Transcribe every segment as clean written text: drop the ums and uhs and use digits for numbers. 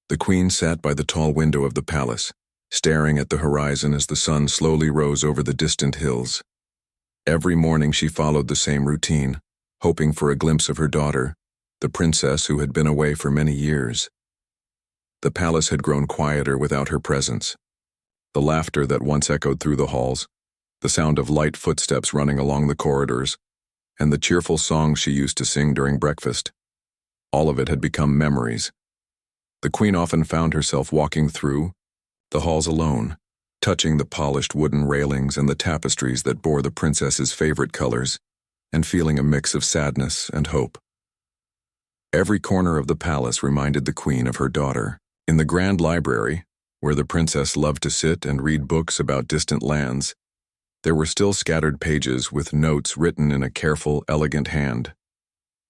The queen sat by the tall window of the palace, staring at the horizon as the sun slowly rose over the distant hills. Every morning she followed the same routine, hoping for a glimpse of her daughter, the princess who had been away for many years. The palace had grown quieter without her presence. The laughter that once echoed through the halls, the sound of light footsteps running along the corridors, and the cheerful songs she used to sing during breakfast. All of it had become memories. The queen often found herself walking through the halls alone, touching the polished wooden railings and the tapestries that bore the princess's favorite colors, and feeling a mix of sadness and hope. Every corner of the palace reminded the queen of her daughter. In the grand library, where the princess loved to sit and read books about distant lands, there were still scattered pages with notes written in a careful, elegant hand.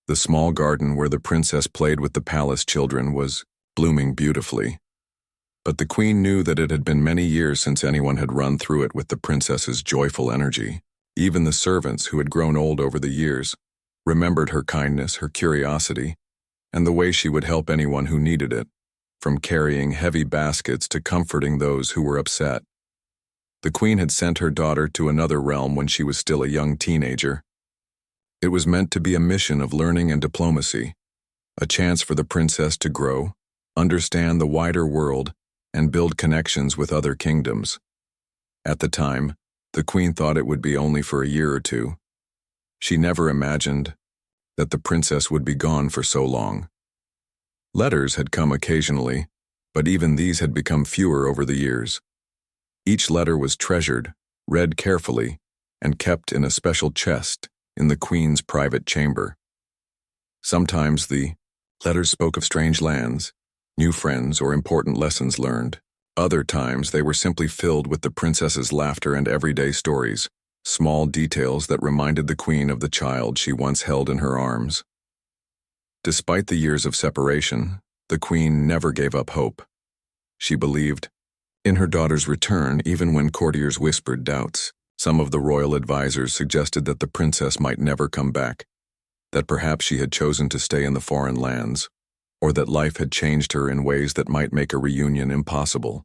The small garden where the princess played with the palace children was blooming beautifully, but the queen knew that it had been many years since anyone had run through it with the princess's joyful energy. Even the servants, who had grown old over the years, remembered her kindness, her curiosity, and the way she would help anyone who needed it, from carrying heavy baskets to comforting those who were upset. The queen had sent her daughter to another realm when she was still a young teenager. It was meant to be a mission of learning and diplomacy, a chance for the princess to grow, understand the wider world, and build connections with other kingdoms. At the time, the queen thought it would be only for a year or two. She never imagined that the princess would be gone for so long. Letters had come occasionally, but even these had become fewer over the years. Each letter was treasured, read carefully, and kept in a special chest in the queen's private chamber. Sometimes the letters spoke of strange lands, new friends, or important lessons learned. Other times they were simply filled with the princess's laughter and everyday stories, small details that reminded the queen of the child she once held in her arms. Despite the years of separation, the queen never gave up hope. She believed in her daughter's return even when courtiers whispered doubts. Some of the royal advisors suggested that the princess might never come back, that perhaps she had chosen to stay in the foreign lands, or that life had changed her in ways that might make a reunion impossible.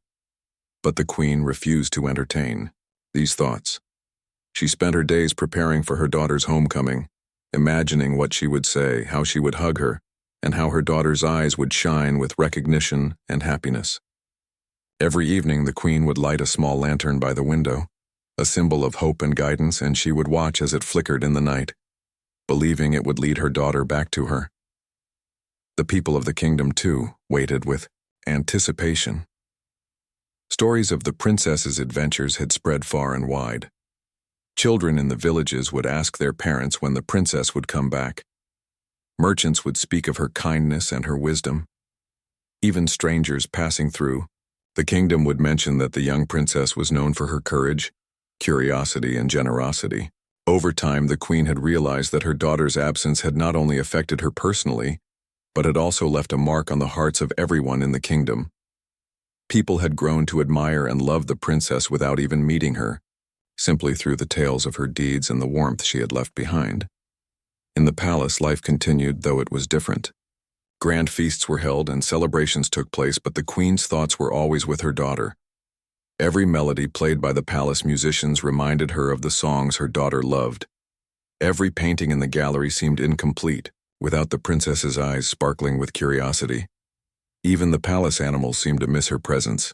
But the queen refused to entertain these thoughts. She spent her days preparing for her daughter's homecoming, imagining what she would say, how she would hug her, and how her daughter's eyes would shine with recognition and happiness. Every evening the queen would light a small lantern by the window, a symbol of hope and guidance, and she would watch as it flickered in the night, believing it would lead her daughter back to her. The people of the kingdom, too, waited with anticipation. Stories of the princess's adventures had spread far and wide. Children in the villages would ask their parents when the princess would come back. Merchants would speak of her kindness and her wisdom. Even strangers passing through the kingdom would mention that the young princess was known for her courage, curiosity, and generosity. Over time, the queen had realized that her daughter's absence had not only affected her personally, but had also left a mark on the hearts of everyone in the kingdom. People had grown to admire and love the princess without even meeting her, simply through the tales of her deeds and the warmth she had left behind. In the palace, life continued, though it was different. Grand feasts were held and celebrations took place, but the queen's thoughts were always with her daughter. Every melody played by the palace musicians reminded her of the songs her daughter loved. Every painting in the gallery seemed incomplete without the princess's eyes sparkling with curiosity. Even the palace animals seemed to miss her presence.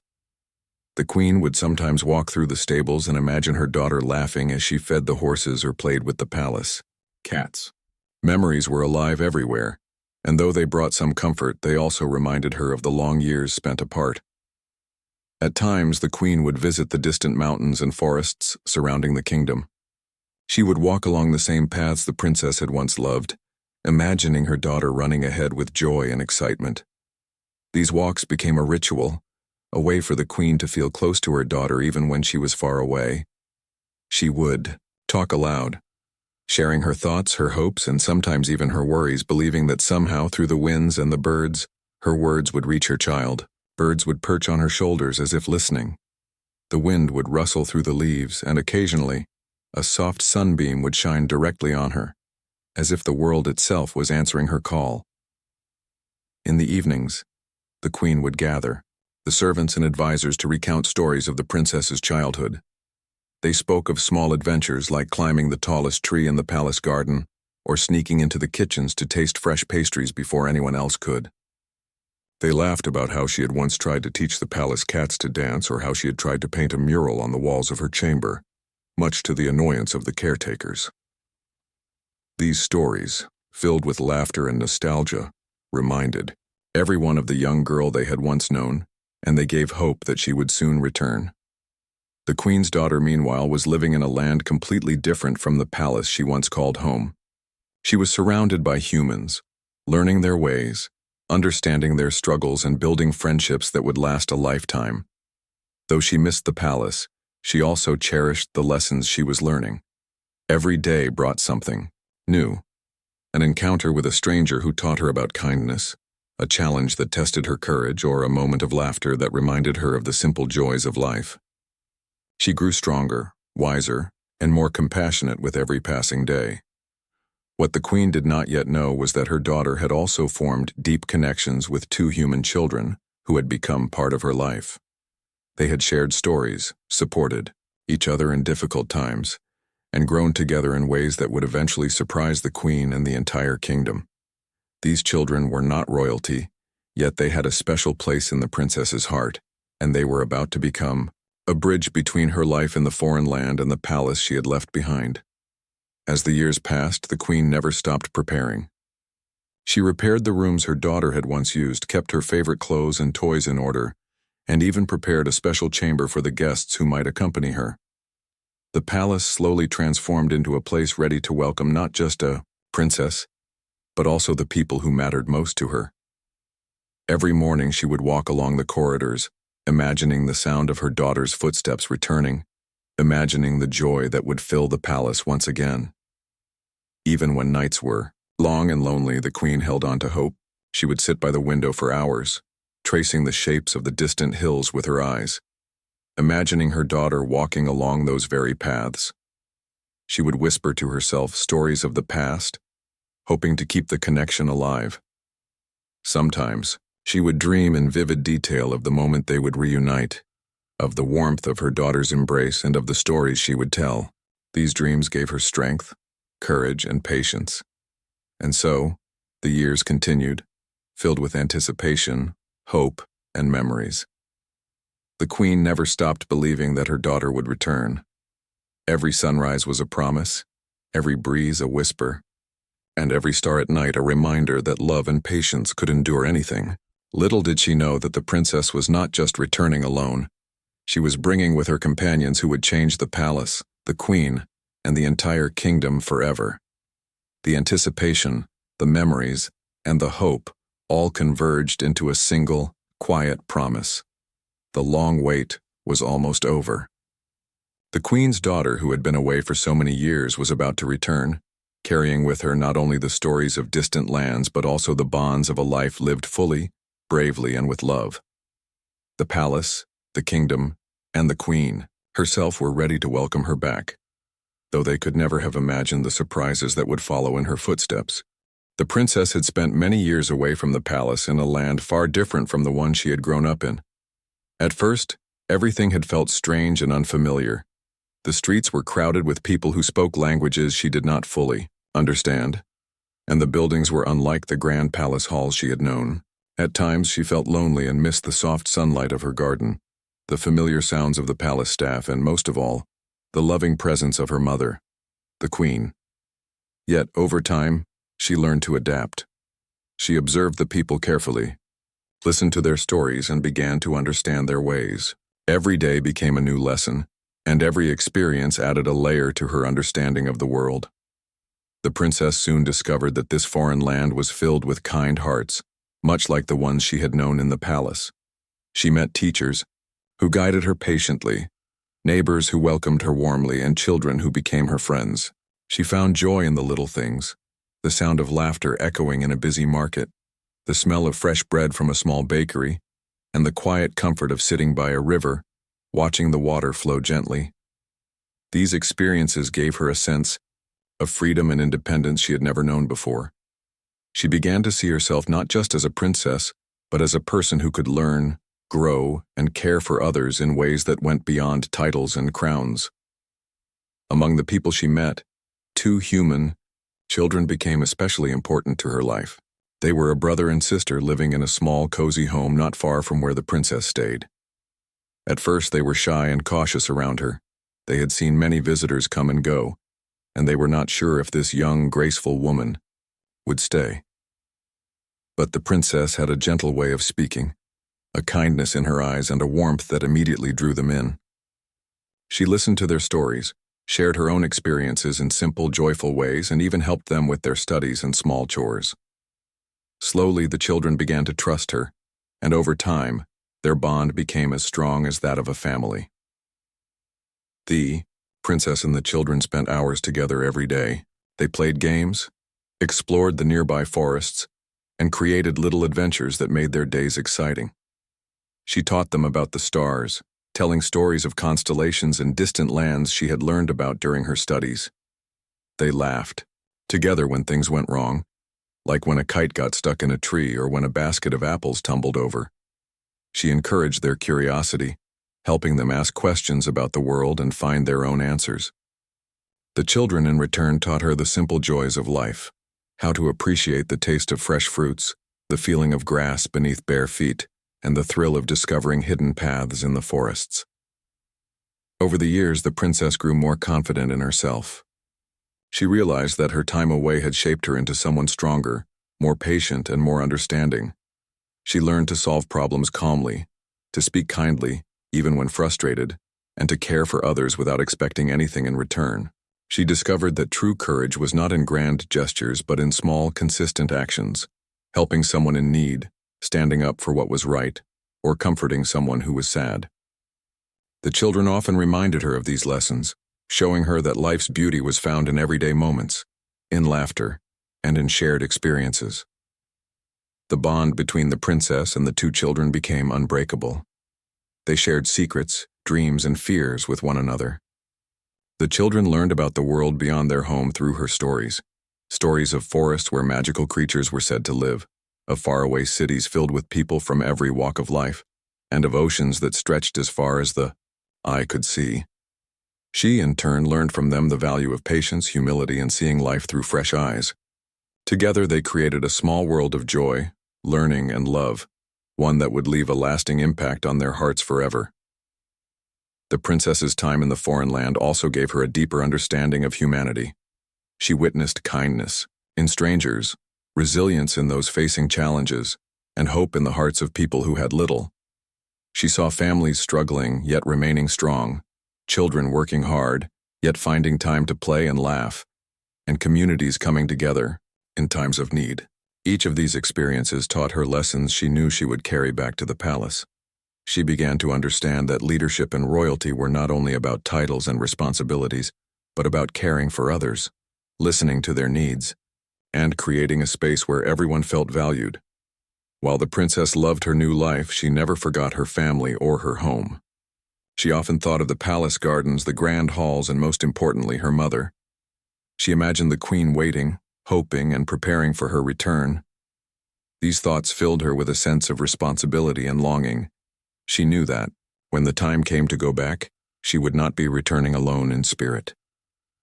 The queen would sometimes walk through the stables and imagine her daughter laughing as she fed the horses or played with the palace cats. Memories were alive everywhere, and though they brought some comfort, they also reminded her of the long years spent apart. At times, the queen would visit the distant mountains and forests surrounding the kingdom. She would walk along the same paths the princess had once loved, imagining her daughter running ahead with joy and excitement. These walks became a ritual, a way for the queen to feel close to her daughter even when she was far away. She would talk aloud, sharing her thoughts, her hopes, and sometimes even her worries, believing that somehow through the winds and the birds, her words would reach her child. Birds would perch on her shoulders as if listening. The wind would rustle through the leaves, and occasionally, a soft sunbeam would shine directly on her, as if the world itself was answering her call. In the evenings, the queen would gather the servants and advisors to recount stories of the princess's childhood. They spoke of small adventures like climbing the tallest tree in the palace garden or sneaking into the kitchens to taste fresh pastries before anyone else could. They laughed about how she had once tried to teach the palace cats to dance or how she had tried to paint a mural on the walls of her chamber, much to the annoyance of the caretakers. These stories, filled with laughter and nostalgia, reminded everyone of the young girl they had once known, and they gave hope that she would soon return. The queen's daughter, meanwhile, was living in a land completely different from the palace she once called home. She was surrounded by humans, learning their ways, understanding their struggles, and building friendships that would last a lifetime. Though she missed the palace, she also cherished the lessons she was learning. Every day brought something new. An encounter with a stranger who taught her about kindness, a challenge that tested her courage, or a moment of laughter that reminded her of the simple joys of life. She grew stronger, wiser, and more compassionate with every passing day. What the queen did not yet know was that her daughter had also formed deep connections with two human children who had become part of her life. They had shared stories, supported each other in difficult times, and grown together in ways that would eventually surprise the queen and the entire kingdom. These children were not royalty, yet they had a special place in the princess's heart, and they were about to become a bridge between her life in the foreign land and the palace she had left behind. As the years passed, the queen never stopped preparing. She repaired the rooms her daughter had once used, kept her favorite clothes and toys in order, and even prepared a special chamber for the guests who might accompany her. The palace slowly transformed into a place ready to welcome not just a princess, but also the people who mattered most to her. Every morning she would walk along the corridors, imagining the sound of her daughter's footsteps returning, imagining the joy that would fill the palace once again. Even when nights were long and lonely, the queen held on to hope. She would sit by the window for hours, tracing the shapes of the distant hills with her eyes, imagining her daughter walking along those very paths. She would whisper to herself stories of the past, hoping to keep the connection alive. Sometimes, she would dream in vivid detail of the moment they would reunite, of the warmth of her daughter's embrace, and of the stories she would tell. These dreams gave her strength, courage, and patience. And so, the years continued, filled with anticipation, hope, and memories. The queen never stopped believing that her daughter would return. Every sunrise was a promise, every breeze a whisper, and every star at night a reminder that love and patience could endure anything. Little did she know that the princess was not just returning alone. She was bringing with her companions who would change the palace, the queen, and the entire kingdom forever. The anticipation, the memories, and the hope all converged into a single, quiet promise. The long wait was almost over. The queen's daughter, who had been away for so many years, was about to return, carrying with her not only the stories of distant lands but also the bonds of a life lived fully, bravely, and with love. The palace, the kingdom, and the queen herself were ready to welcome her back, though they could never have imagined the surprises that would follow in her footsteps. The princess had spent many years away from the palace in a land far different from the one she had grown up in. At first, everything had felt strange and unfamiliar. The streets were crowded with people who spoke languages she did not fully understand, and the buildings were unlike the grand palace halls she had known. At times she felt lonely and missed the soft sunlight of her garden, the familiar sounds of the palace staff, and most of all, the loving presence of her mother, the queen. Yet, over time, she learned to adapt. She observed the people carefully, listened to their stories, and began to understand their ways. Every day became a new lesson, and every experience added a layer to her understanding of the world. The princess soon discovered that this foreign land was filled with kind hearts, much like the ones she had known in the palace. She met teachers who guided her patiently, neighbors who welcomed her warmly, and children who became her friends. She found joy in the little things, the sound of laughter echoing in a busy market, the smell of fresh bread from a small bakery, and the quiet comfort of sitting by a river, watching the water flow gently. These experiences gave her a sense of freedom and independence she had never known before. She began to see herself not just as a princess, but as a person who could learn, grow, and care for others in ways that went beyond titles and crowns. Among the people she met, 2 human children became especially important to her life. They were a brother and sister living in a small, cozy home not far from where the princess stayed. At first, they were shy and cautious around her. They had seen many visitors come and go, and they were not sure if this young, graceful woman would stay. But the princess had a gentle way of speaking, a kindness in her eyes and a warmth that immediately drew them in. She listened to their stories, shared her own experiences in simple, joyful ways, and even helped them with their studies and small chores. Slowly, the children began to trust her, and over time, their bond became as strong as that of a family. The princess and the children spent hours together every day. They played games, explored the nearby forests, and created little adventures that made their days exciting. She taught them about the stars, telling stories of constellations and distant lands she had learned about during her studies. They laughed together when things went wrong, like when a kite got stuck in a tree or when a basket of apples tumbled over. She encouraged their curiosity, helping them ask questions about the world and find their own answers. The children in return taught her the simple joys of life, how to appreciate the taste of fresh fruits, the feeling of grass beneath bare feet, and the thrill of discovering hidden paths in the forests. Over the years, the princess grew more confident in herself. She realized that her time away had shaped her into someone stronger, more patient, and more understanding. She learned to solve problems calmly, to speak kindly, even when frustrated, and to care for others without expecting anything in return. She discovered that true courage was not in grand gestures but in small, consistent actions, helping someone in need, standing up for what was right, or comforting someone who was sad. The children often reminded her of these lessons, showing her that life's beauty was found in everyday moments, in laughter, and in shared experiences. The bond between the princess and the 2 children became unbreakable. They shared secrets, dreams, and fears with one another. The children learned about the world beyond their home through her stories. Stories of forests where magical creatures were said to live, of faraway cities filled with people from every walk of life, and of oceans that stretched as far as the eye could see. She, in turn, learned from them the value of patience, humility, and seeing life through fresh eyes. Together, they created a small world of joy, learning, and love, one that would leave a lasting impact on their hearts forever. The princess's time in the foreign land also gave her a deeper understanding of humanity. She witnessed kindness in strangers, resilience in those facing challenges, and hope in the hearts of people who had little. She saw families struggling yet remaining strong, children working hard yet finding time to play and laugh, and communities coming together in times of need. Each of these experiences taught her lessons she knew she would carry back to the palace. She began to understand that leadership and royalty were not only about titles and responsibilities, but about caring for others, listening to their needs, and creating a space where everyone felt valued. While the princess loved her new life, she never forgot her family or her home. She often thought of the palace gardens, the grand halls, and most importantly, her mother. She imagined the queen waiting, hoping, and preparing for her return. These thoughts filled her with a sense of responsibility and longing. She knew that, when the time came to go back, she would not be returning alone in spirit.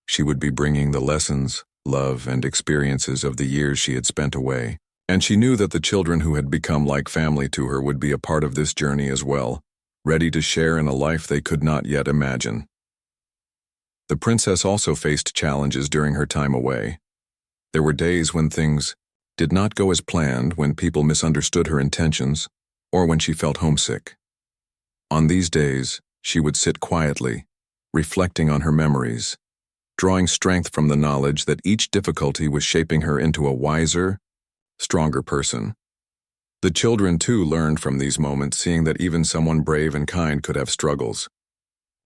She would be bringing the lessons, love, and experiences of the years she had spent away. And she knew that the children who had become like family to her would be a part of this journey as well, ready to share in a life they could not yet imagine. The princess also faced challenges during her time away. There were days when things did not go as planned, when people misunderstood her intentions, or when she felt homesick. On these days, she would sit quietly, reflecting on her memories, drawing strength from the knowledge that each difficulty was shaping her into a wiser, stronger person. The children, too, learned from these moments, seeing that even someone brave and kind could have struggles.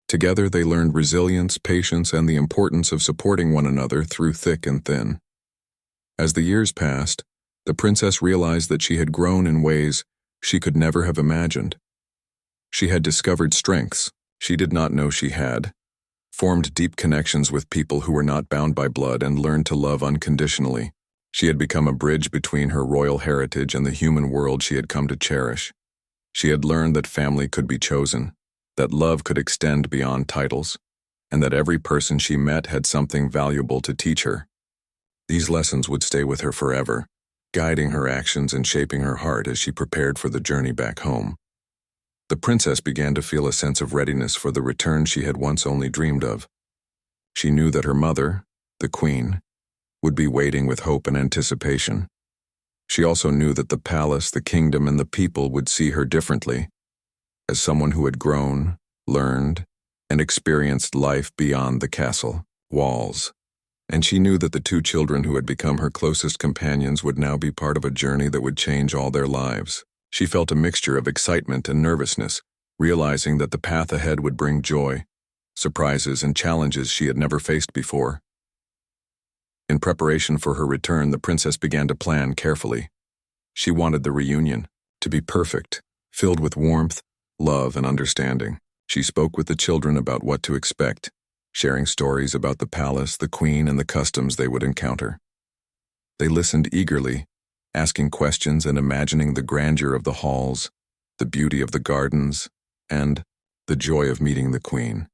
Together, they learned resilience, patience, and the importance of supporting one another through thick and thin. As the years passed, the princess realized that she had grown in ways she could never have imagined. She had discovered strengths she did not know she had, formed deep connections with people who were not bound by blood, and learned to love unconditionally. She had become a bridge between her royal heritage and the human world she had come to cherish. She had learned that family could be chosen, that love could extend beyond titles, and that every person she met had something valuable to teach her. These lessons would stay with her forever, guiding her actions and shaping her heart as she prepared for the journey back home. The princess began to feel a sense of readiness for the return she had once only dreamed of. She knew that her mother, the queen, would be waiting with hope and anticipation. She also knew that the palace, the kingdom, and the people would see her differently, as someone who had grown, learned, and experienced life beyond the castle walls. And she knew that the two children who had become her closest companions would now be part of a journey that would change all their lives. She felt a mixture of excitement and nervousness, realizing that the path ahead would bring joy, surprises, and challenges she had never faced before. In preparation for her return, the princess began to plan carefully. She wanted the reunion to be perfect, filled with warmth, love, and understanding. She spoke with the children about what to expect, sharing stories about the palace, the queen, and the customs they would encounter. They listened eagerly, asking questions and imagining the grandeur of the halls, the beauty of the gardens, and the joy of meeting the queen.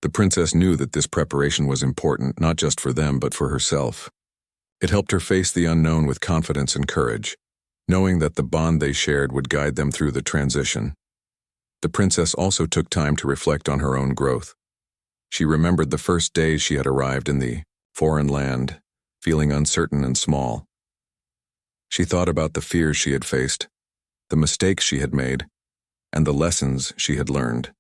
The princess knew that this preparation was important not just for them but for herself. It helped her face the unknown with confidence and courage, knowing that the bond they shared would guide them through the transition. The princess also took time to reflect on her own growth. She remembered the first days she had arrived in the foreign land, feeling uncertain and small. She thought about the fears she had faced, the mistakes she had made, and the lessons she had learned.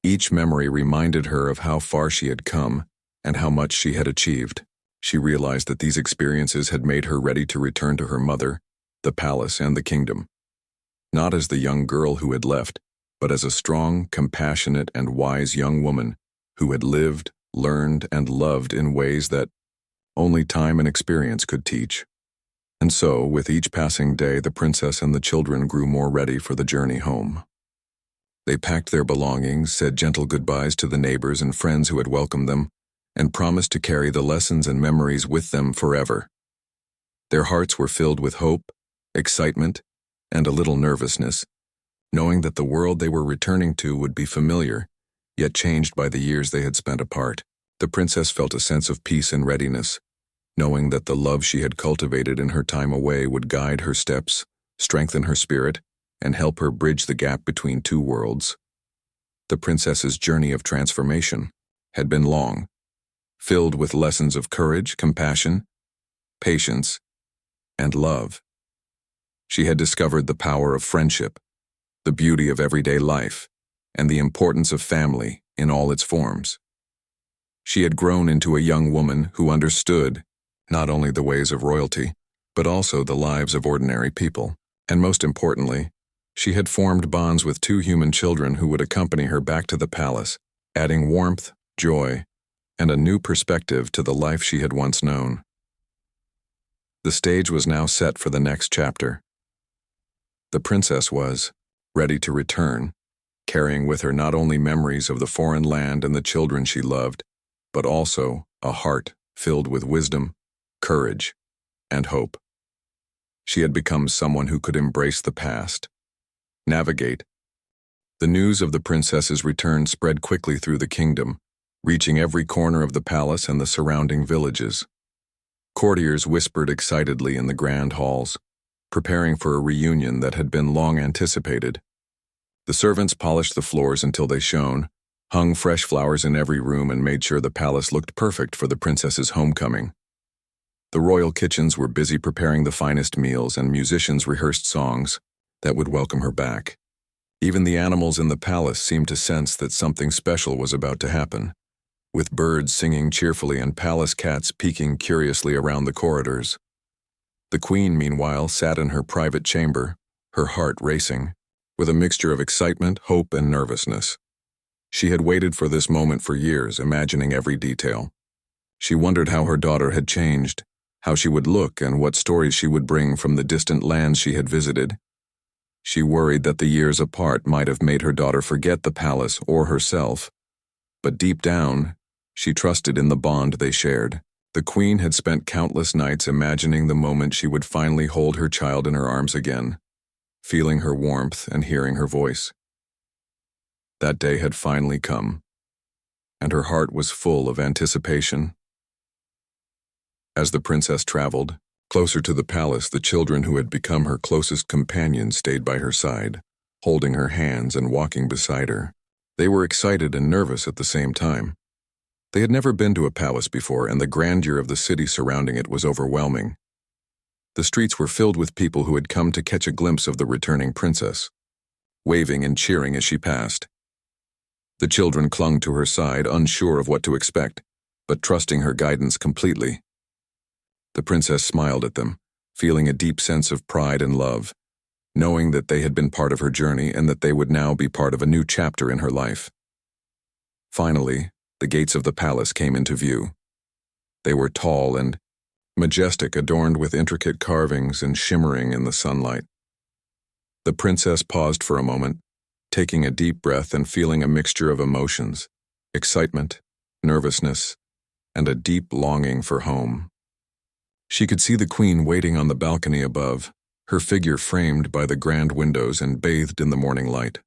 Each memory reminded her of how far she had come and how much she had achieved. She realized that these experiences had made her ready to return to her mother, the palace, and the kingdom. Not as the young girl who had left, but as a strong, compassionate, and wise young woman who had lived, learned, and loved in ways that only time and experience could teach. And so, with each passing day, the princess and the children grew more ready for the journey home. They packed their belongings, said gentle goodbyes to the neighbors and friends who had welcomed them, and promised to carry the lessons and memories with them forever. Their hearts were filled with hope, excitement, and a little nervousness, knowing that the world they were returning to would be familiar, yet changed by the years they had spent apart. The princess felt a sense of peace and readiness, knowing that the love she had cultivated in her time away would guide her steps, strengthen her spirit, and help her bridge the gap between two worlds. The princess's journey of transformation had been long, filled with lessons of courage, compassion, patience, and love. She had discovered the power of friendship, the beauty of everyday life, and the importance of family in all its forms. She had grown into a young woman who understood not only the ways of royalty, but also the lives of ordinary people. And most importantly, she had formed bonds with two human children who would accompany her back to the palace, adding warmth, joy, and a new perspective to the life she had once known. The stage was now set for the next chapter. The princess was ready to return, carrying with her not only memories of the foreign land and the children she loved, but also a heart filled with wisdom, courage, and hope. She had become someone who could embrace the past, navigate. The news of the princess's return spread quickly through the kingdom, reaching every corner of the palace and the surrounding villages. Courtiers whispered excitedly in the grand halls, preparing for a reunion that had been long anticipated. The servants polished the floors until they shone, hung fresh flowers in every room, and made sure the palace looked perfect for the princess's homecoming. The royal kitchens were busy preparing the finest meals, and musicians rehearsed songs that would welcome her back. Even the animals in the palace seemed to sense that something special was about to happen, with birds singing cheerfully and palace cats peeking curiously around the corridors. The queen, meanwhile, sat in her private chamber, her heart racing, with a mixture of excitement, hope, and nervousness. She had waited for this moment for years, imagining every detail. She wondered how her daughter had changed, how she would look, and what stories she would bring from the distant lands she had visited. She worried that the years apart might have made her daughter forget the palace or herself, but deep down, she trusted in the bond they shared. The queen had spent countless nights imagining the moment she would finally hold her child in her arms again, feeling her warmth and hearing her voice. That day had finally come, and her heart was full of anticipation. As the princess traveled closer to the palace, the children who had become her closest companions stayed by her side, holding her hands and walking beside her. They were excited and nervous at the same time. They had never been to a palace before, and the grandeur of the city surrounding it was overwhelming. The streets were filled with people who had come to catch a glimpse of the returning princess, waving and cheering as she passed. The children clung to her side, unsure of what to expect, but trusting her guidance completely. The princess smiled at them, feeling a deep sense of pride and love, knowing that they had been part of her journey and that they would now be part of a new chapter in her life. Finally, the gates of the palace came into view. They were tall and majestic, adorned with intricate carvings and shimmering in the sunlight. The princess paused for a moment, taking a deep breath and feeling a mixture of emotions: excitement, nervousness, and a deep longing for home. She could see the queen waiting on the balcony above, her figure framed by the grand windows and bathed in the morning light.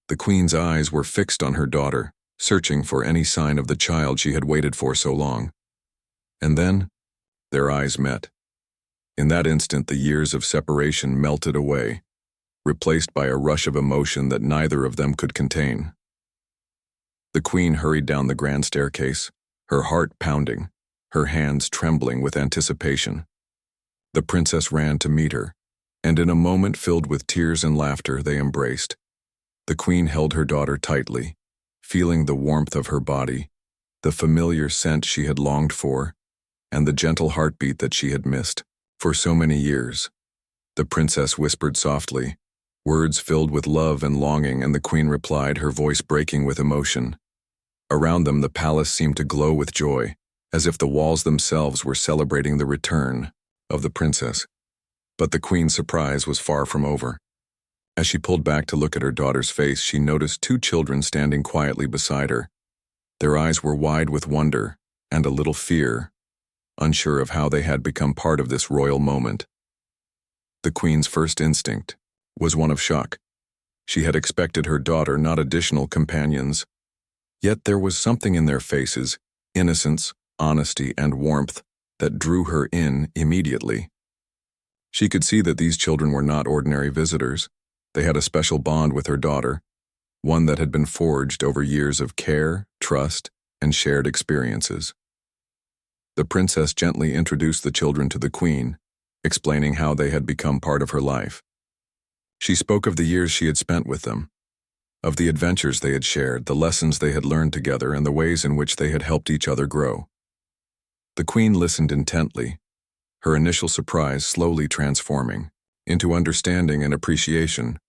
The queen's eyes were fixed on her daughter, searching for any sign of the child she had waited for so long. And then, their eyes met. In that instant, the years of separation melted away, replaced by a rush of emotion that neither of them could contain. The queen hurried down the grand staircase, her heart pounding, her hands trembling with anticipation. The princess ran to meet her, and in a moment filled with tears and laughter, they embraced. The queen held her daughter tightly, feeling the warmth of her body, the familiar scent she had longed for, and the gentle heartbeat that she had missed for so many years. The princess whispered softly, words filled with love and longing, and the queen replied, her voice breaking with emotion. Around them, the palace seemed to glow with joy, as if the walls themselves were celebrating the return of the princess. But the queen's surprise was far from over. As she pulled back to look at her daughter's face, she noticed two children standing quietly beside her. Their eyes were wide with wonder and a little fear, unsure of how they had become part of this royal moment. The queen's first instinct was one of shock. She had expected her daughter, not additional companions. Yet there was something in their faces, innocence, honesty, and warmth, that drew her in immediately. She could see that these children were not ordinary visitors. They had a special bond with her daughter, one that had been forged over years of care, trust, and shared experiences. The princess gently introduced the children to the queen, explaining how they had become part of her life. She spoke of the years she had spent with them, of the adventures they had shared, the lessons they had learned together, and the ways in which they had helped each other grow. The queen listened intently, her initial surprise slowly transforming into understanding and appreciation.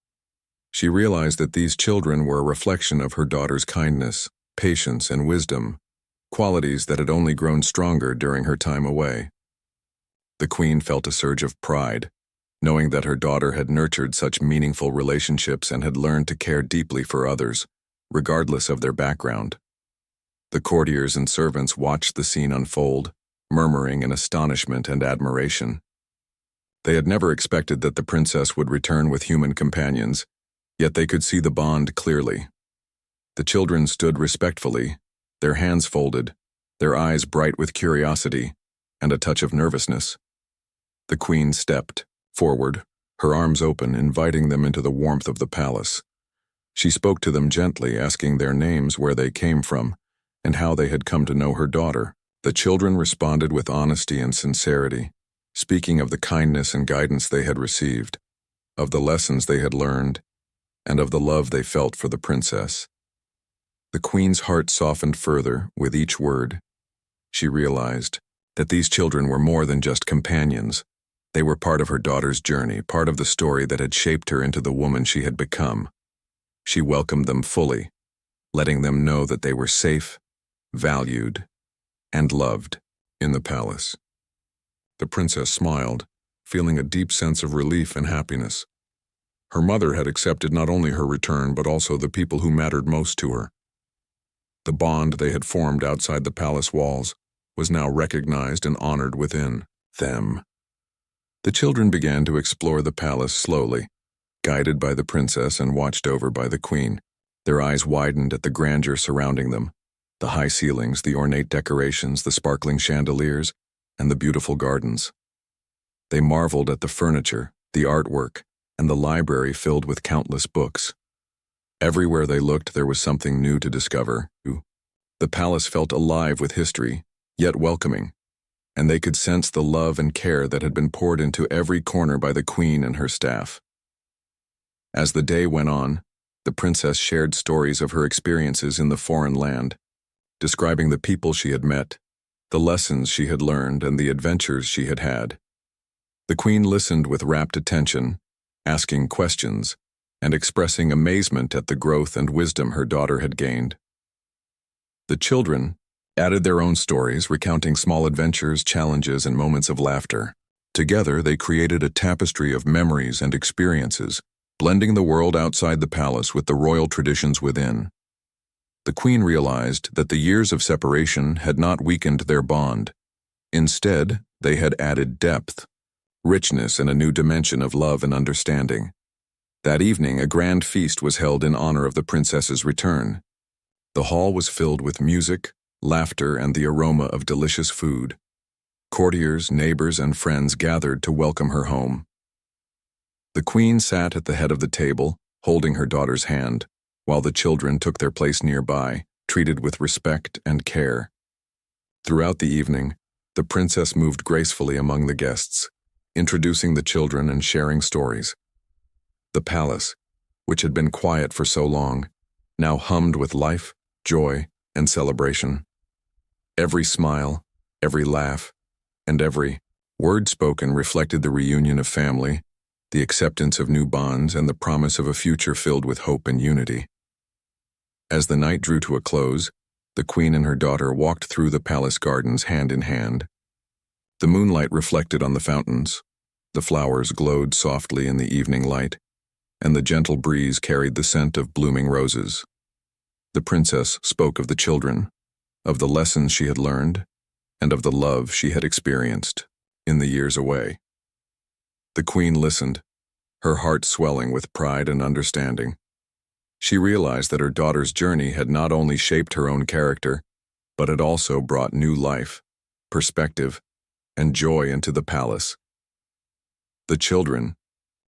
She realized that these children were a reflection of her daughter's kindness, patience, and wisdom, qualities that had only grown stronger during her time away. The queen felt a surge of pride, knowing that her daughter had nurtured such meaningful relationships and had learned to care deeply for others, regardless of their background. The courtiers and servants watched the scene unfold, murmuring in astonishment and admiration. They had never expected that the princess would return with human companions, yet they could see the bond clearly. The children stood respectfully, their hands folded, their eyes bright with curiosity and a touch of nervousness. The queen stepped forward, her arms open, inviting them into the warmth of the palace. She spoke to them gently, asking their names, where they came from, and how they had come to know her daughter. The children responded with honesty and sincerity, speaking of the kindness and guidance they had received, of the lessons they had learned, and of the love they felt for the princess. The queen's heart softened further with each word. She realized that these children were more than just companions. They were part of her daughter's journey, part of the story that had shaped her into the woman she had become. She welcomed them fully, letting them know that they were safe, valued, and loved in the palace. The princess smiled, feeling a deep sense of relief and happiness. Her mother had accepted not only her return but also the people who mattered most to her. The bond they had formed outside the palace walls was now recognized and honored within them. The children began to explore the palace slowly, guided by the princess and watched over by the queen. Their eyes widened at the grandeur surrounding them, the high ceilings, the ornate decorations, the sparkling chandeliers, and the beautiful gardens. They marveled at the furniture, the artwork, and the library filled with countless books. Everywhere they looked, there was something new to discover. The palace felt alive with history, yet welcoming, and they could sense the love and care that had been poured into every corner by the queen and her staff. As the day went on, the princess shared stories of her experiences in the foreign land, describing the people she had met, the lessons she had learned, and the adventures she had had. The queen listened with rapt attention, asking questions, and expressing amazement at the growth and wisdom her daughter had gained. The children added their own stories, recounting small adventures, challenges, and moments of laughter. Together, they created a tapestry of memories and experiences, blending the world outside the palace with the royal traditions within. The queen realized that the years of separation had not weakened their bond. Instead, they had added depth, richness, and a new dimension of love and understanding. That evening, a grand feast was held in honor of the princess's return. The hall was filled with music, laughter, and the aroma of delicious food. Courtiers, neighbors, and friends gathered to welcome her home. The queen sat at the head of the table, holding her daughter's hand, while the children took their place nearby, treated with respect and care. Throughout the evening, the princess moved gracefully among the guests, introducing the children and sharing stories. The palace, which had been quiet for so long, now hummed with life, joy, and celebration. Every smile, every laugh, and every word spoken reflected the reunion of family, the acceptance of new bonds, and the promise of a future filled with hope and unity. As the night drew to a close, the queen and her daughter walked through the palace gardens hand in hand. The moonlight reflected on the fountains, the flowers glowed softly in the evening light, and the gentle breeze carried the scent of blooming roses. The princess spoke of the children, of the lessons she had learned, and of the love she had experienced in the years away. The queen listened, her heart swelling with pride and understanding. She realized that her daughter's journey had not only shaped her own character, but had also brought new life, perspective, and joy into the palace. The children,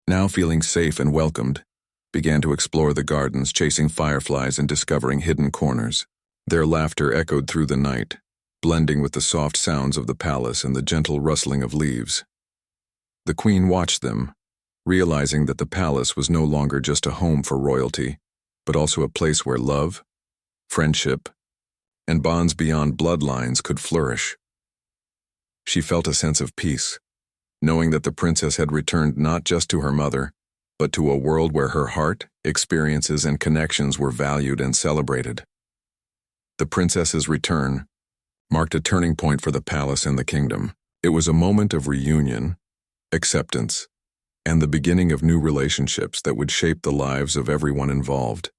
now feeling safe and welcomed, began to explore the gardens, chasing fireflies and discovering hidden corners. Their laughter echoed through the night, blending with the soft sounds of the palace and the gentle rustling of leaves. The queen watched them, realizing that the palace was no longer just a home for royalty, but also a place where love, friendship, and bonds beyond bloodlines could flourish. She felt a sense of peace, knowing that the princess had returned not just to her mother, but to a world where her heart, experiences, and connections were valued and celebrated. The princess's return marked a turning point for the palace and the kingdom. It was a moment of reunion, acceptance, and the beginning of new relationships that would shape the lives of everyone involved.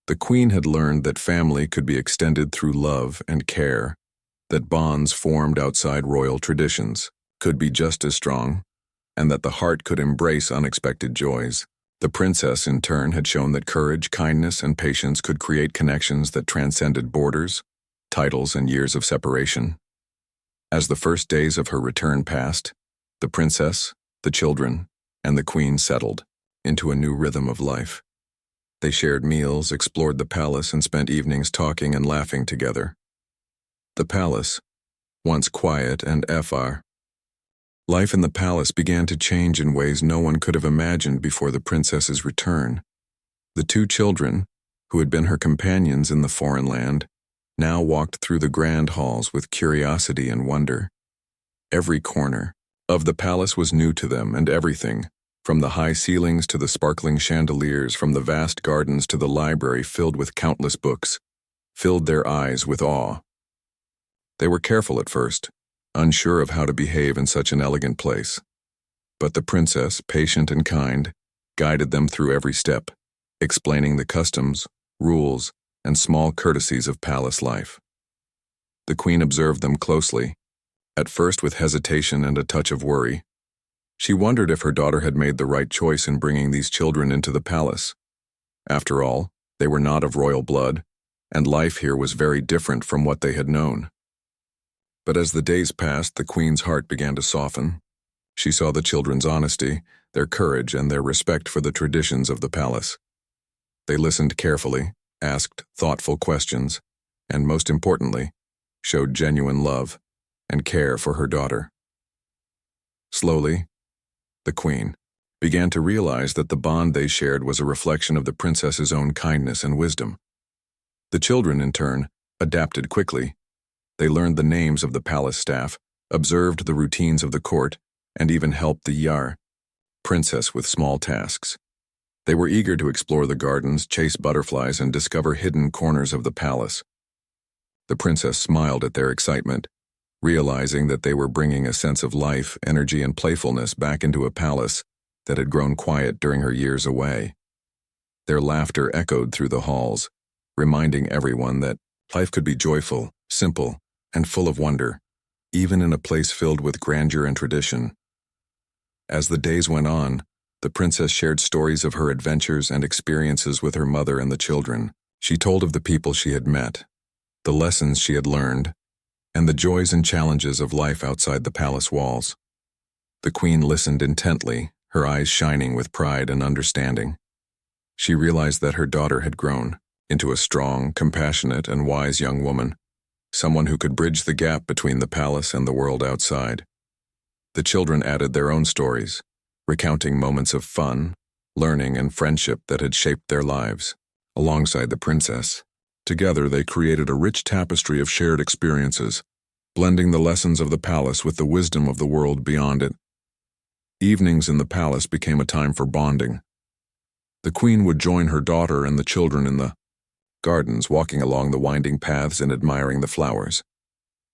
The queen had learned that family could be extended through love and care, that bonds formed outside royal traditions could be just as strong, and that the heart could embrace unexpected joys. The princess, in turn, had shown that courage, kindness, and patience could create connections that transcended borders, titles, and years of separation. As the first days of her return passed, the princess, the children, and the queen settled into a new rhythm of life. They shared meals, explored the palace, and spent evenings talking and laughing together. The palace, once quiet and FR, life in the palace began to change in ways no one could have imagined before the princess's return. The two children, who had been her companions in the foreign land, now walked through the grand halls with curiosity and wonder. Every corner of the palace was new to them, and everything, from the high ceilings to the sparkling chandeliers, from the vast gardens to the library filled with countless books, filled their eyes with awe. They were careful at first, unsure of how to behave in such an elegant place. But the princess, patient and kind, guided them through every step, explaining the customs, rules, and small courtesies of palace life. The queen observed them closely, at first with hesitation and a touch of worry. She wondered if her daughter had made the right choice in bringing these children into the palace. After all, they were not of royal blood, and life here was very different from what they had known. But as the days passed, the queen's heart began to soften. She saw the children's honesty, their courage, and their respect for the traditions of the palace. They listened carefully, asked thoughtful questions, and most importantly, showed genuine love and care for her daughter. Slowly, the queen began to realize that the bond they shared was a reflection of the princess's own kindness and wisdom. The children, in turn, adapted quickly. They learned the names of the palace staff, observed the routines of the court, and even helped the Yar princess with small tasks. They were eager to explore the gardens, chase butterflies, and discover hidden corners of the palace. The princess smiled at their excitement, realizing that they were bringing a sense of life, energy, and playfulness back into a palace that had grown quiet during her years away. Their laughter echoed through the halls, reminding everyone that life could be joyful, simple, and full of wonder, even in a place filled with grandeur and tradition. As the days went on, the princess shared stories of her adventures and experiences with her mother and the children. She told of the people she had met, the lessons she had learned, and the joys and challenges of life outside the palace walls. The queen listened intently, her eyes shining with pride and understanding. She realized that her daughter had grown into a strong, compassionate, and wise young woman, someone who could bridge the gap between the palace and the world outside. The children added their own stories, recounting moments of fun, learning, and friendship that had shaped their lives. Alongside the princess, together they created a rich tapestry of shared experiences, blending the lessons of the palace with the wisdom of the world beyond it. Evenings in the palace became a time for bonding. The queen would join her daughter and the children in the gardens, walking along the winding paths and admiring the flowers.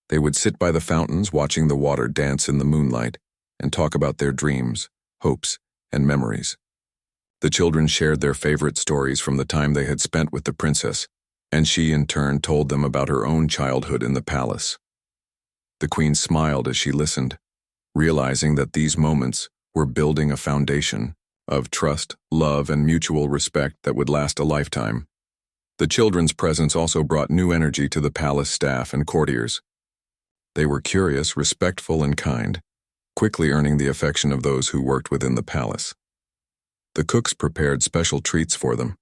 They would sit by the fountains, watching the water dance in the moonlight, and talk about their dreams, hopes, and memories. The children shared their favorite stories from the time they had spent with the princess, and she in turn told them about her own childhood in the palace. The queen smiled as she listened, realizing that these moments were building a foundation of trust, love, and mutual respect that would last a lifetime. The children's presence also brought new energy to the palace staff and courtiers. They were curious, respectful, and kind, quickly earning the affection of those who worked within the palace. The cooks prepared special treats for them.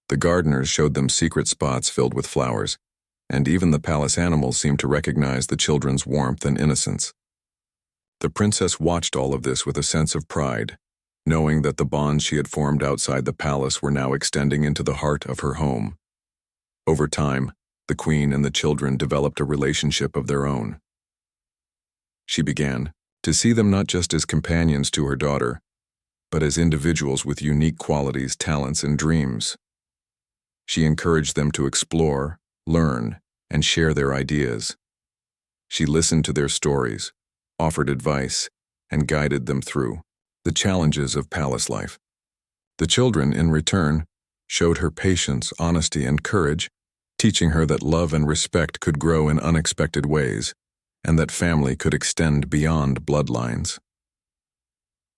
The gardeners showed them secret spots filled with flowers, and even the palace animals seemed to recognize the children's warmth and innocence. The princess watched all of this with a sense of pride, knowing that the bonds she had formed outside the palace were now extending into the heart of her home. Over time, the queen and the children developed a relationship of their own. She began to see them not just as companions to her daughter, but as individuals with unique qualities, talents, and dreams. She encouraged them to explore, learn, and share their ideas. She listened to their stories, offered advice, and guided them through the challenges of palace life. The children, in return, showed her patience, honesty, and courage, teaching her that love and respect could grow in unexpected ways, and that family could extend beyond bloodlines.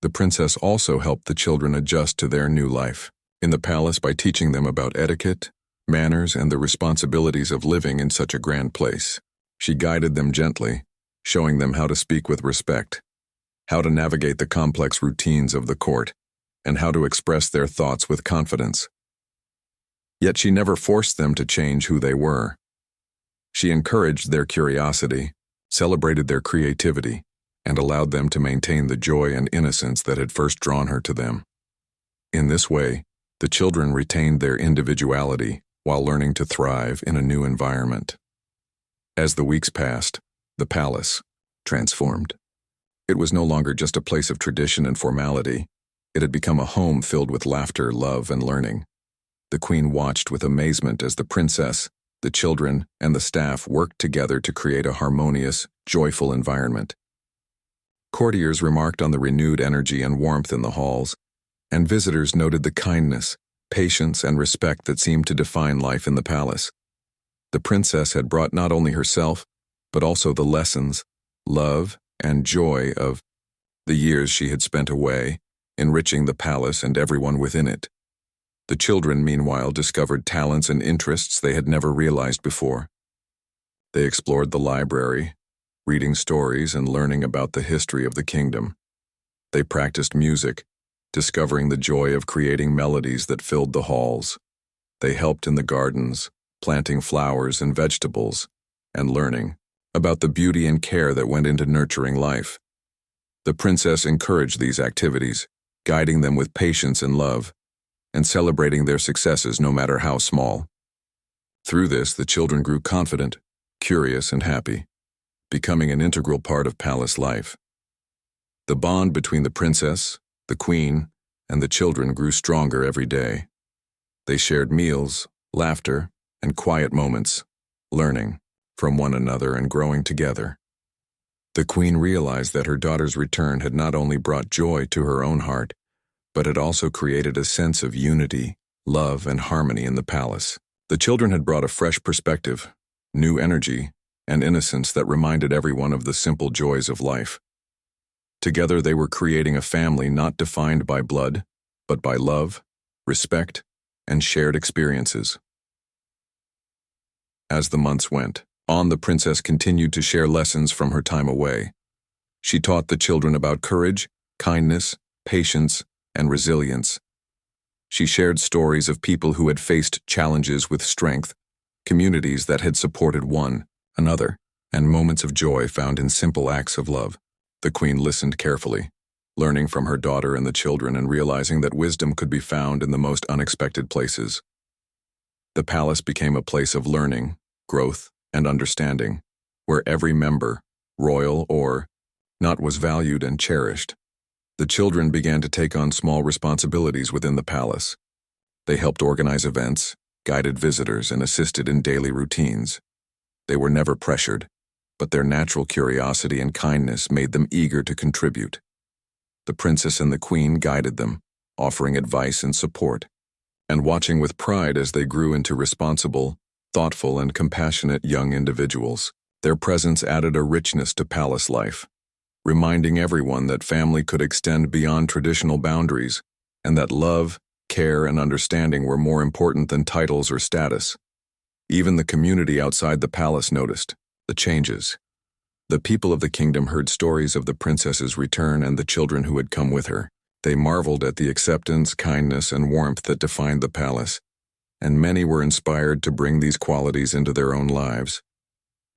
The princess also helped the children adjust to their new life in the palace by teaching them about etiquette, manners, and the responsibilities of living in such a grand place. She guided them gently, showing them how to speak with respect, how to navigate the complex routines of the court, and how to express their thoughts with confidence. Yet she never forced them to change who they were. She encouraged their curiosity, celebrated their creativity, and allowed them to maintain the joy and innocence that had first drawn her to them. In this way, the children retained their individuality while learning to thrive in a new environment. As the weeks passed, the palace transformed. It was no longer just a place of tradition and formality. It had become a home filled with laughter, love, and learning. The queen watched with amazement as the princess, the children, and the staff worked together to create a harmonious, joyful environment. Courtiers remarked on the renewed energy and warmth in the halls, and visitors noted the kindness, patience, and respect that seemed to define life in the palace. The princess had brought not only herself, but also the lessons, love, and joy of the years she had spent away, enriching the palace and everyone within it. The children, meanwhile, discovered talents and interests they had never realized before. They explored the library, reading stories and learning about the history of the kingdom. They practiced music, discovering the joy of creating melodies that filled the halls. They helped in the gardens, planting flowers and vegetables, and learning about the beauty and care that went into nurturing life. The princess encouraged these activities, guiding them with patience and love, and celebrating their successes no matter how small. Through this, the children grew confident, curious, and happy, becoming an integral part of palace life. The bond between the princess, the queen, and the children grew stronger every day. They shared meals, laughter, and quiet moments, learning from one another and growing together. The queen realized that her daughter's return had not only brought joy to her own heart, but had also created a sense of unity, love, and harmony in the palace. The children had brought a fresh perspective, new energy, and innocence that reminded everyone of the simple joys of life. Together they were creating a family not defined by blood, but by love, respect, and shared experiences. As the months went on, the princess continued to share lessons from her time away. She taught the children about courage, kindness, patience, and resilience. She shared stories of people who had faced challenges with strength, communities that had supported one another, and moments of joy found in simple acts of love. The queen listened carefully, learning from her daughter and the children and realizing that wisdom could be found in the most unexpected places. The palace became a place of learning, growth, and understanding, where every member, royal or not, was valued and cherished. The children began to take on small responsibilities within the palace. They helped organize events, guided visitors, and assisted in daily routines. They were never pressured, but their natural curiosity and kindness made them eager to contribute. The princess and the queen guided them, offering advice and support, and watching with pride as they grew into responsible, thoughtful, and compassionate young individuals. Their presence added a richness to palace life, reminding everyone that family could extend beyond traditional boundaries, and that love, care, and understanding were more important than titles or status. Even the community outside the palace noticed the changes. The people of the kingdom heard stories of the princess's return and the children who had come with her. They marveled at the acceptance, kindness, and warmth that defined the palace, and many were inspired to bring these qualities into their own lives.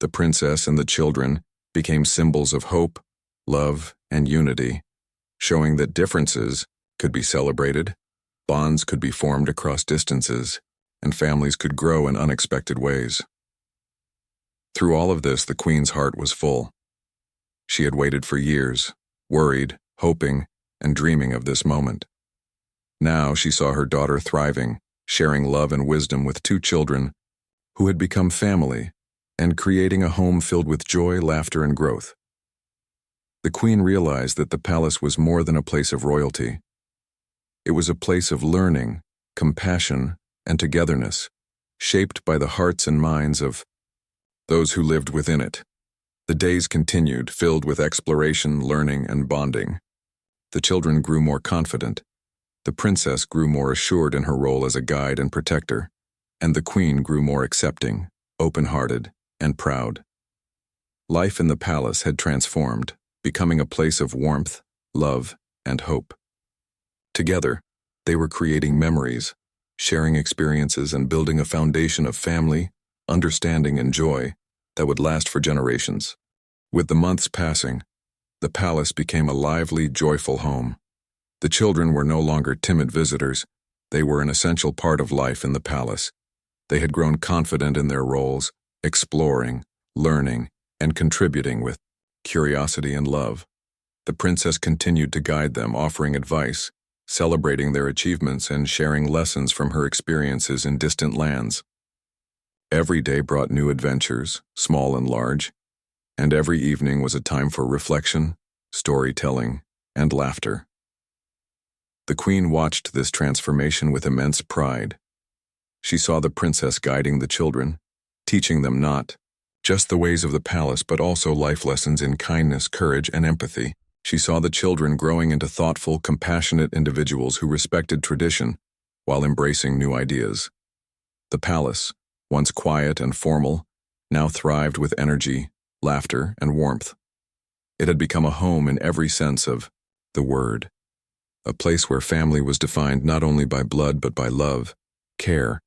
The princess and the children became symbols of hope, love, and unity, showing that differences could be celebrated, bonds could be formed across distances, and families could grow in unexpected ways. Through all of this, the queen's heart was full. She had waited for years, worried, hoping, and dreaming of this moment. Now she saw her daughter thriving, sharing love and wisdom with two children who had become family, and creating a home filled with joy, laughter, and growth. The queen realized that the palace was more than a place of royalty. It was a place of learning, compassion, and togetherness, shaped by the hearts and minds of those who lived within it. The days continued, filled with exploration, learning, and bonding. The children grew more confident. The princess grew more assured in her role as a guide and protector, and the queen grew more accepting, open-hearted, and proud. Life in the palace had transformed, becoming a place of warmth, love, and hope. Together, they were creating memories, sharing experiences, and building a foundation of family, understanding, and joy that would last for generations. With the months passing, the palace became a lively, joyful home. The children were no longer timid visitors. They were an essential part of life in the palace. They had grown confident in their roles, exploring, learning, and contributing with curiosity and love. The princess continued to guide them, offering advice, celebrating their achievements, and sharing lessons from her experiences in distant lands. Every day brought new adventures, small and large, and every evening was a time for reflection, storytelling, and laughter. The queen watched this transformation with immense pride. She saw the princess guiding the children, teaching them not just the ways of the palace, but also life lessons in kindness, courage, and empathy. She saw the children growing into thoughtful, compassionate individuals who respected tradition while embracing new ideas. The palace, once quiet and formal, now thrived with energy, laughter, and warmth. It had become a home in every sense of the word, a place where family was defined not only by blood but by love, care,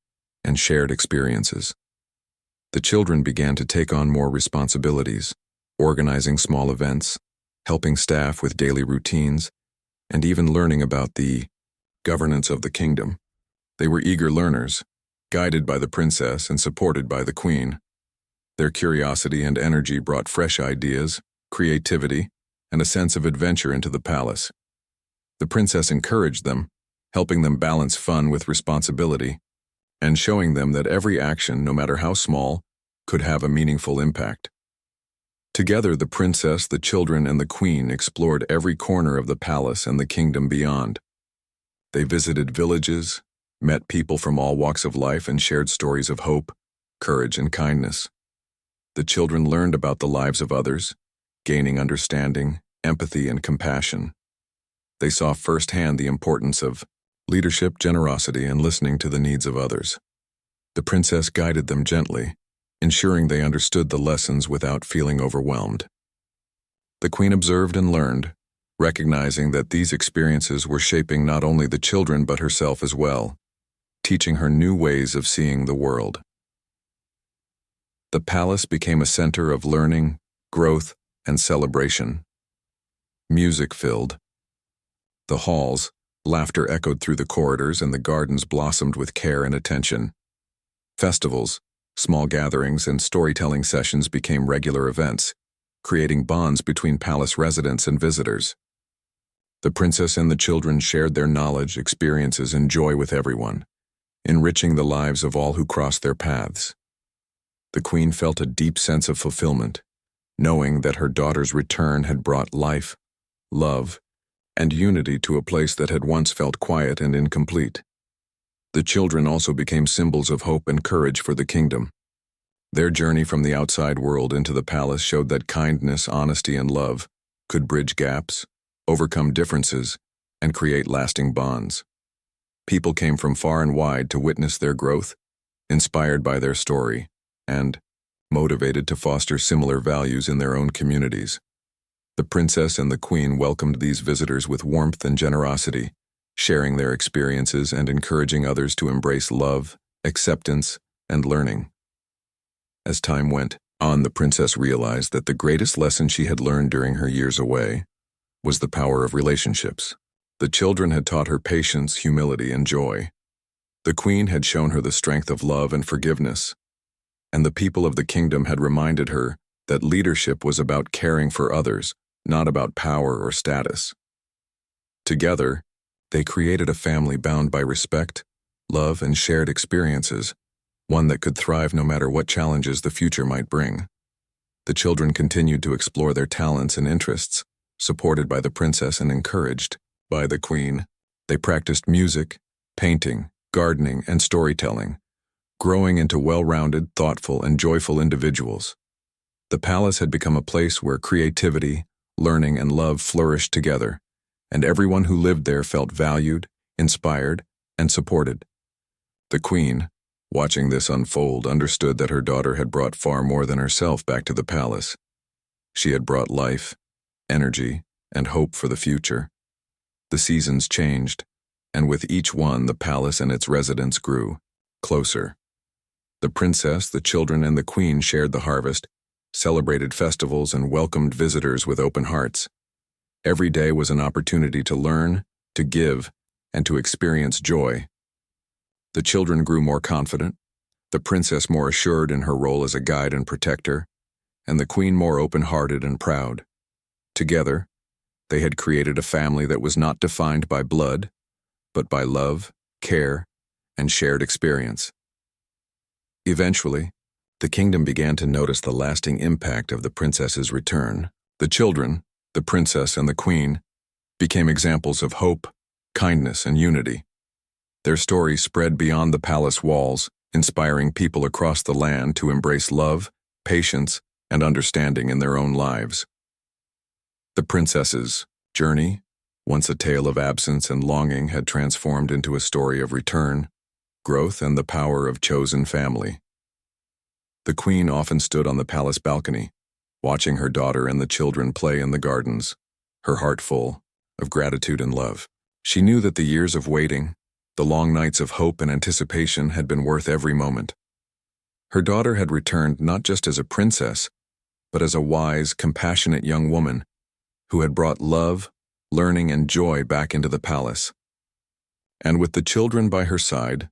and shared experiences. The children began to take on more responsibilities, organizing small events, helping staff with daily routines, and even learning about the governance of the kingdom. They were eager learners, guided by the princess and supported by the queen. Their curiosity and energy brought fresh ideas, creativity, and a sense of adventure into the palace. The princess encouraged them, helping them balance fun with responsibility, and showing them that every action, no matter how small, could have a meaningful impact. Together, the princess, the children, and the queen explored every corner of the palace and the kingdom beyond. They visited villages, met people from all walks of life, and shared stories of hope, courage, and kindness. The children learned about the lives of others, gaining understanding, empathy, and compassion. They saw firsthand the importance of leadership, generosity, and listening to the needs of others. The princess guided them gently, ensuring they understood the lessons without feeling overwhelmed. The queen observed and learned, recognizing that these experiences were shaping not only the children but herself as well, teaching her new ways of seeing the world. The palace became a center of learning, growth, and celebration. Music filled the halls, laughter echoed through the corridors, and the gardens blossomed with care and attention. Festivals, small gatherings, and storytelling sessions became regular events, creating bonds between palace residents and visitors. The princess and the children shared their knowledge, experiences, and joy with everyone, enriching the lives of all who crossed their paths. The queen felt a deep sense of fulfillment, knowing that her daughter's return had brought life, love, and unity to a place that had once felt quiet and incomplete. The children also became symbols of hope and courage for the kingdom. Their journey from the outside world into the palace showed that kindness, honesty, and love could bridge gaps, overcome differences, and create lasting bonds. People came from far and wide to witness their growth, inspired by their story, and motivated to foster similar values in their own communities. The princess and the queen welcomed these visitors with warmth and generosity, sharing their experiences and encouraging others to embrace love, acceptance, and learning. As time went on, the princess realized that the greatest lesson she had learned during her years away was the power of relationships. The children had taught her patience, humility, and joy. The queen had shown her the strength of love and forgiveness, and the people of the kingdom had reminded her that leadership was about caring for others, not about power or status. Together, they created a family bound by respect, love, and shared experiences, one that could thrive no matter what challenges the future might bring. The children continued to explore their talents and interests, supported by the princess and encouraged by the queen. They practiced music, painting, gardening, and storytelling, growing into well-rounded, thoughtful, and joyful individuals. The palace had become a place where creativity, learning, and love flourished together, and everyone who lived there felt valued, inspired, and supported. The queen, watching this unfold, understood that her daughter had brought far more than herself back to the palace. She had brought life, energy, and hope for the future. The seasons changed, and with each one the palace and its residents grew closer. The princess, the children, and the queen shared the harvest, celebrated festivals, and welcomed visitors with open hearts. Every day was an opportunity to learn, to give, and to experience joy. The children grew more confident, the princess more assured in her role as a guide and protector, and the queen more open-hearted and proud. Together, they had created a family that was not defined by blood, but by love, care, and shared experience. Eventually, the kingdom began to notice the lasting impact of the princess's return. The children, the princess and the queen, became examples of hope, kindness, and unity. Their stories spread beyond the palace walls, inspiring people across the land to embrace love, patience, and understanding in their own lives. The princess's journey, once a tale of absence and longing, had transformed into a story of return, growth, and the power of chosen family. The queen often stood on the palace balcony, watching her daughter and the children play in the gardens, her heart full of gratitude and love. She knew that the years of waiting, the long nights of hope and anticipation, had been worth every moment. Her daughter had returned not just as a princess, but as a wise, compassionate young woman who had brought love, learning, and joy back into the palace. And with the children by her side,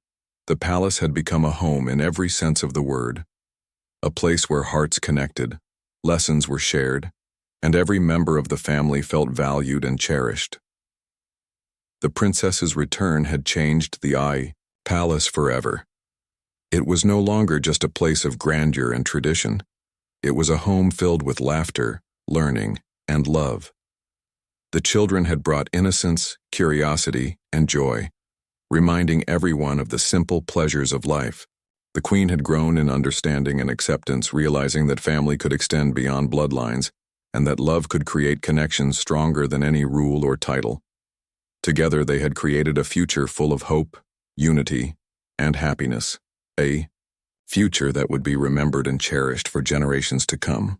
the palace had become a home in every sense of the word, a place where hearts connected, lessons were shared, and every member of the family felt valued and cherished. The princess's return had changed the palace forever. It was no longer just a place of grandeur and tradition. It was a home filled with laughter, learning, and love. The children had brought innocence, curiosity, and joy, reminding everyone of the simple pleasures of life. The queen had grown in understanding and acceptance, realizing that family could extend beyond bloodlines, and that love could create connections stronger than any rule or title. Together they had created a future full of hope, unity, and happiness, a future that would be remembered and cherished for generations to come.